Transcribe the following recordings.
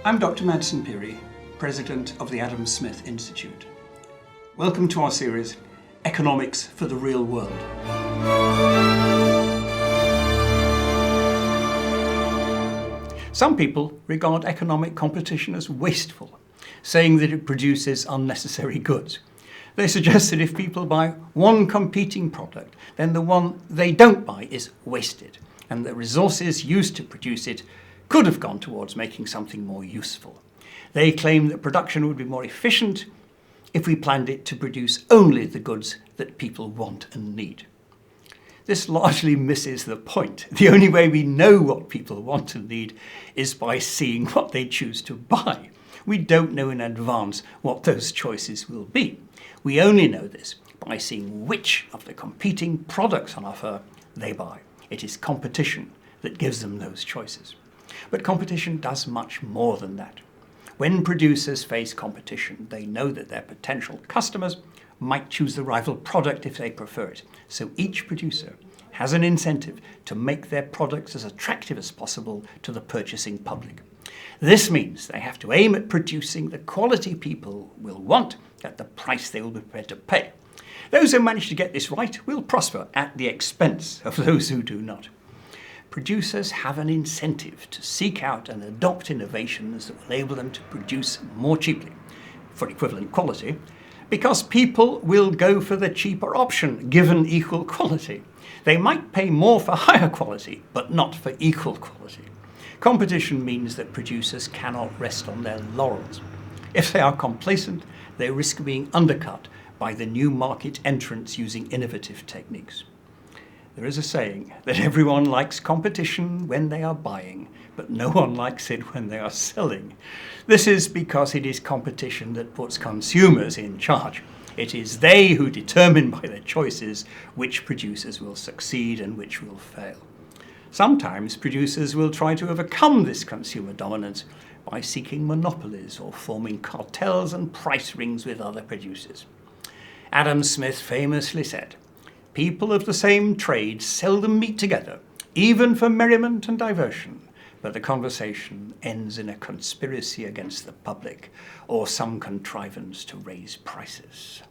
I'm Dr. Madsen Pirie, President of the Adam Smith Institute. Welcome to our series, Economics for the Real World. Some people regard economic competition as wasteful, saying that it produces unnecessary goods. They suggest that if people buy one competing product, then the one they don't buy is wasted, and the resources used to produce it could have gone towards making something more useful. They claim that production would be more efficient if we planned it to produce only the goods that people want and need. This largely misses the point. The only way we know what people want and need is by seeing what they choose to buy. We don't know in advance what those choices will be. We only know this by seeing which of the competing products on offer they buy. It is competition that gives them those choices. But competition does much more than that. When producers face competition, they know that their potential customers might choose the rival product if they prefer it. So each producer has an incentive to make their products as attractive as possible to the purchasing public. This means they have to aim at producing the quality people will want at the price they will be prepared to pay. Those who manage to get this right will prosper at the expense of those who do not. Producers have an incentive to seek out and adopt innovations that will enable them to produce more cheaply for equivalent quality, because people will go for the cheaper option given equal quality. They might pay more for higher quality, but not for equal quality. Competition means that producers cannot rest on their laurels. If they are complacent, they risk being undercut by the new market entrants using innovative techniques. There is a saying that everyone likes competition when they are buying, but no one likes it when they are selling. This is because it is competition that puts consumers in charge. It is they who determine by their choices which producers will succeed and which will fail. Sometimes producers will try to overcome this consumer dominance by seeking monopolies or forming cartels and price rings with other producers. Adam Smith famously said, "People of the same trade seldom meet together, even for merriment and diversion, but the conversation ends in a conspiracy against the public or some contrivance to raise prices."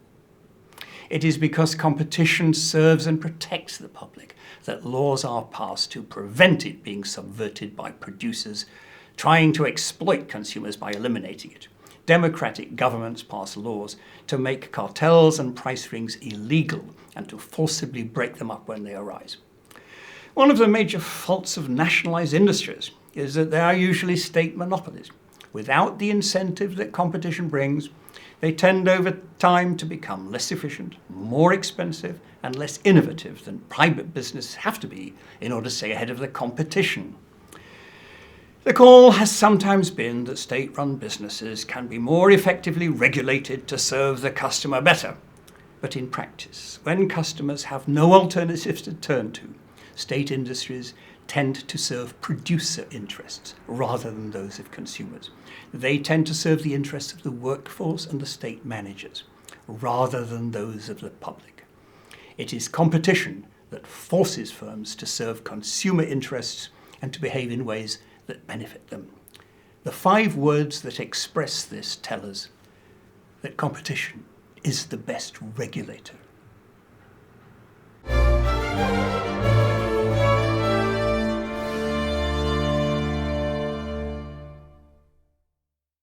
It is because competition serves and protects the public that laws are passed to prevent it being subverted by producers trying to exploit consumers by eliminating it. Democratic governments pass laws to make cartels and price rings illegal and to forcibly break them up when they arise. One of the major faults of nationalized industries is that they are usually state monopolies. Without the incentive that competition brings, they tend over time to become less efficient, more expensive, and less innovative than private businesses have to be in order to stay ahead of the competition. The call has sometimes been that state-run businesses can be more effectively regulated to serve the customer better. But in practice, when customers have no alternatives to turn to, state industries tend to serve producer interests rather than those of consumers. They tend to serve the interests of the workforce and the state managers rather than those of the public. It is competition that forces firms to serve consumer interests and to behave in ways that benefit them. The 5 words that express this tell us that competition is the best regulator.